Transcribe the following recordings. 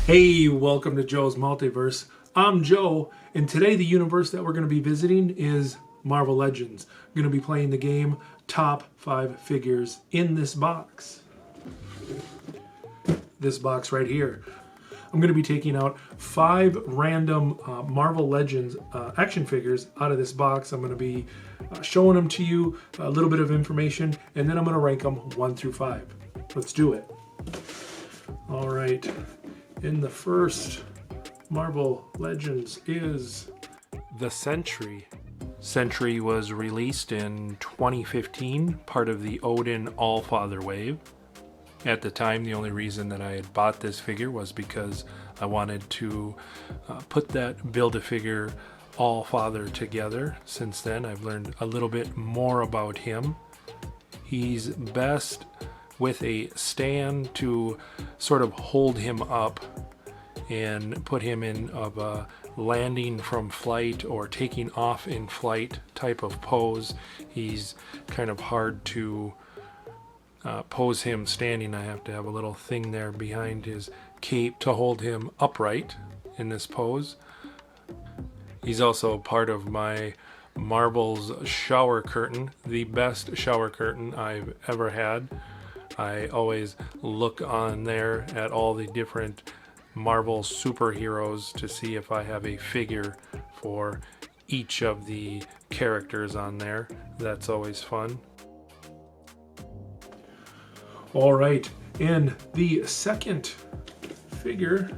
Hey, welcome to Joe's Multiverse. I'm Joe, and today the universe that we're going to be visiting is Marvel Legends. I'm going to be playing the game Top 5 Figures in this box. This box right here. I'm going to be taking out 5 random Marvel Legends action figures out of this box. I'm going to be showing them to you, a little bit of information, and then I'm going to rank them 1 through 5. Let's do it. All right. In the first Marvel Legends is the Sentry. Sentry was released in 2015, part of the Odin Allfather wave. At the time, the only reason that I had bought this figure was because I wanted to put that Build-A-Figure Allfather together. Since then, I've learned a little bit more about him. He's best with a stand to sort of hold him up and put him in of a landing from flight or taking off in flight type of pose. He's kind of hard to pose him standing. I have to have a little thing there behind his cape to hold him upright in this pose. He's also part of my Marvel's shower curtain, the best shower curtain I've ever had. I always look on there at all the different Marvel superheroes to see if I have a figure for each of the characters on there. That's always fun. All right, and the second figure,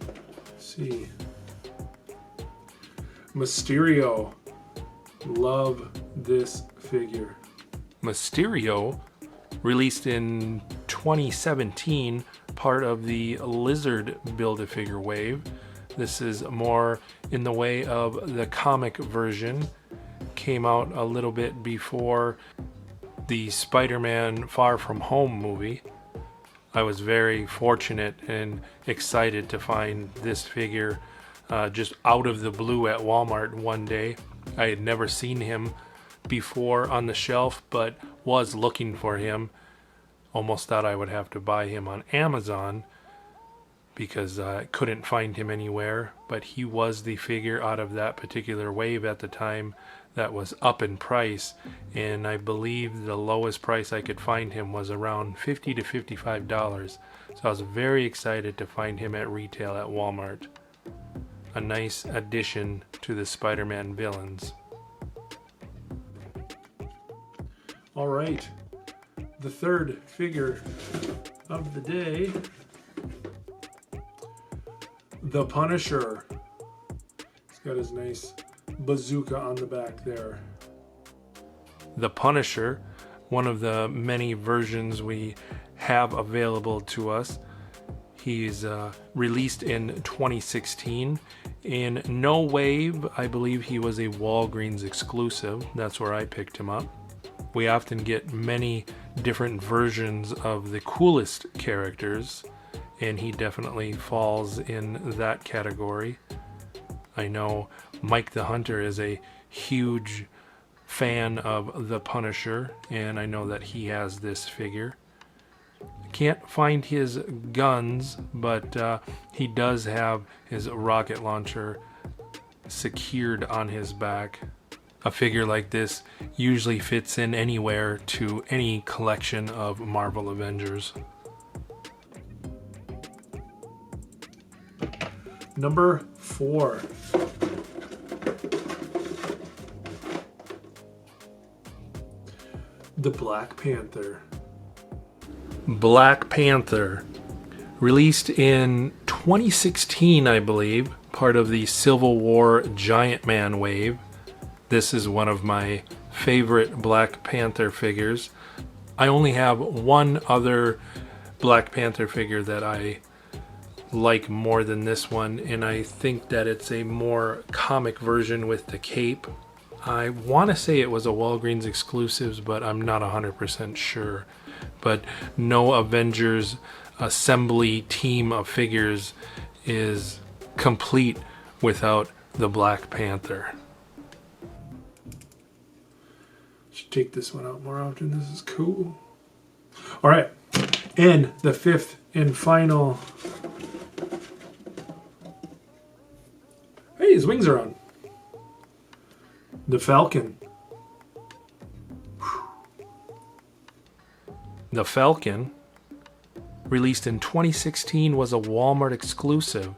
let's see, Mysterio. Love this figure. Mysterio, released in 2017, part of the Lizard Build-A-Figure wave. This is more in the way of the comic version. Came out a little bit before the Spider-Man Far From Home movie. I was very fortunate and excited to find this figure just out of the blue at Walmart one day. I had never seen him before on the shelf, but was looking for him. Almost thought I would have to buy him on Amazon because I couldn't find him anywhere, but he was the figure out of that particular wave at the time that was up in price, and I believe the lowest price I could find him was around $50 to $55. So I was very excited to find him at retail at Walmart. A nice addition to the Spider-Man villains. All right, the third figure of the day, the Punisher. He's got his nice bazooka on the back there. The Punisher, one of the many versions we have available to us. He's released in 2016. In No Wave, I believe he was a Walgreens exclusive. That's where I picked him up. We often get many different versions of the coolest characters, and he definitely falls in that category. I know Mike the Hunter is a huge fan of the Punisher, and I know that he has this figure. Can't find his guns, but he does have his rocket launcher secured on his back. A figure like this usually fits in anywhere to any collection of Marvel Avengers. Number 4. The Black Panther. Black Panther, released in 2016, I believe, part of the Civil War Giant Man wave. This is one of my favorite Black Panther figures. I only have one other Black Panther figure that I like more than this one, and I think that it's a more comic version with the cape. I want to say it was a Walgreens exclusives, but I'm not 100% sure. But no Avengers assembly team of figures is complete without the Black Panther. Should take this one out more often. This is cool. All right, and the fifth and final his wings are on. The Falcon. The Falcon, released in 2016, was a Walmart exclusive.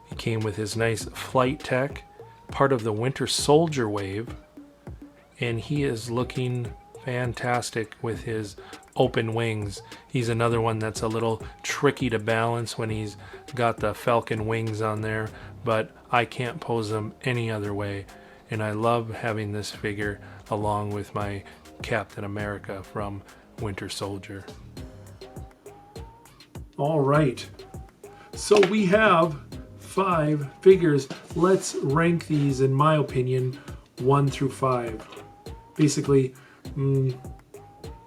He came with his nice flight tech, part of the Winter Soldier wave, and he is looking fantastic with his open wings. He's another one that's a little tricky to balance when he's got the Falcon wings on there, but I can't pose him any other way. And I love having this figure along with my Captain America from Winter Soldier. All right, so we have 5 figures. Let's rank these, in my opinion, 1 through 5. Basically,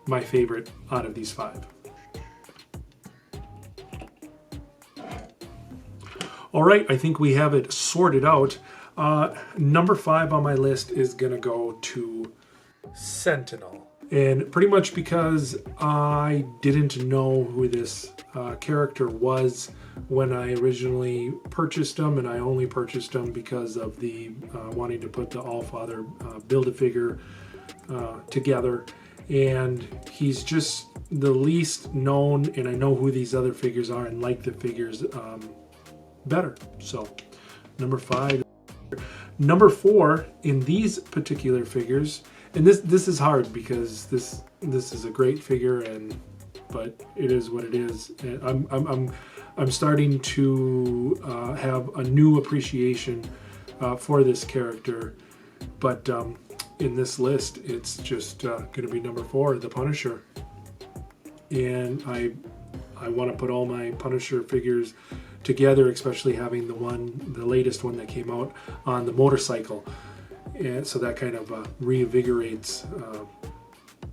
my favorite out of these 5. All right, I think we have it sorted out. Number 5 on my list is gonna go to Sentinel. And pretty much because I didn't know who this character was when I originally purchased him, and I only purchased him because of the wanting to put the Allfather Build-A-Figure together. And he's just the least known, and I know who these other figures are and like the figures better. So, number 5. Number 4 in these particular figures, and this is hard because this is a great figure, but it is what it is. And I'm starting to have a new appreciation for this character, but in this list, it's just going to be number 4, the Punisher. And I want to put all my Punisher figures together, especially having the latest one that came out on the motorcycle. And so that kind of reinvigorates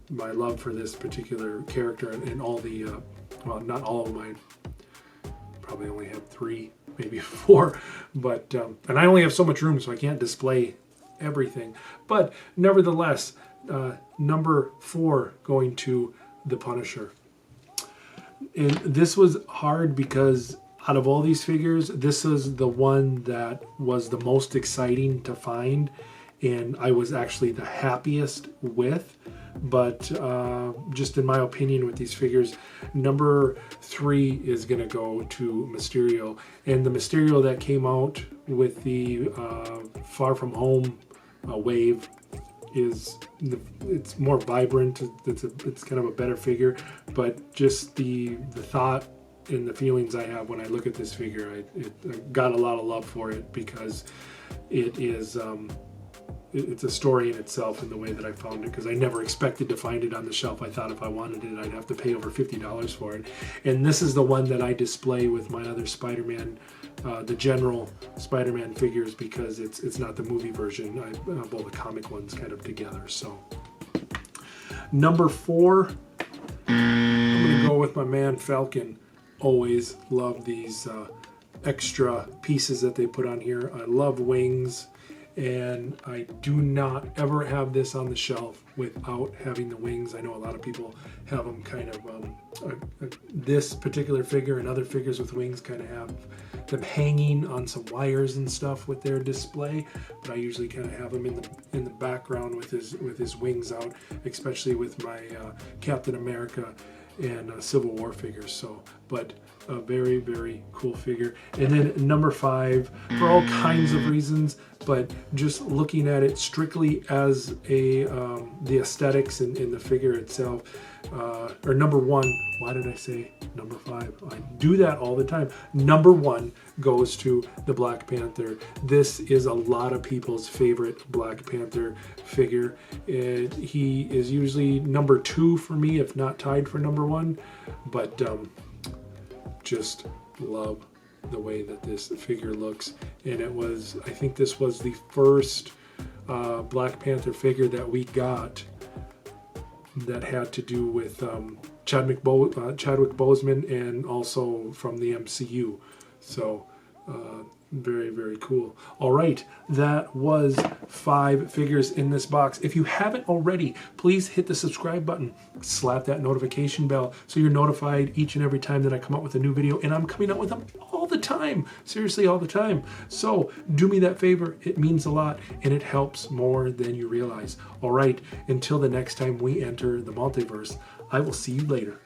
my love for this particular character and all the, well, not all of mine. Probably only have 3, maybe 4, but, and I only have so much room, so I can't display everything. But nevertheless, number 4 going to the Punisher. And this was hard because out of all these figures, this is the one that was the most exciting to find, and I was actually the happiest with. But just in my opinion with these figures, number 3 is going to go to Mysterio. And the Mysterio that came out with the Far From Home wave it's more vibrant. It's kind of a better figure, but just the thought and the feelings I have when I look at this figure, I got a lot of love for it because it is it's a story in itself in the way that I found it, because I never expected to find it on the shelf. I thought if I wanted it, I'd have to pay over $50 for it. And this is the one that I display with my other Spider-Man, the general Spider-Man figures, because it's not the movie version. I have all the comic ones kind of together. So number 4, I'm going to go with my man Falcon. Always love these extra pieces that they put on here. I love wings. And I do not ever have this on the shelf without having the wings. I know a lot of people have them kind of, this particular figure and other figures with wings kind of have them hanging on some wires and stuff with their display. But I usually kind of have them in the background with his wings out, especially with my Captain America and Civil War figures. So, but a very, very cool figure. And then number 5, for all kinds of reasons, but just looking at it strictly as the aesthetics in the figure itself, or number 1, why did I say number 5? I do that all the time. Number 1 goes to the Black Panther. This is a lot of people's favorite Black Panther figure. He is usually number 2 for me, if not tied for number 1, but just love the way that this figure looks. And I think this was the first Black Panther figure that we got that had to do with Chadwick Boseman, and also from the MCU. So very, very cool. All right, that was 5 figures in this box. If you haven't already, please hit the subscribe button, slap that notification bell so you're notified each and every time that I come out with a new video, and I'm coming out with them all all the time. Seriously, all the time. So do me that favor. It means a lot and it helps more than you realize. All right, until the next time we enter the multiverse, I will see you later.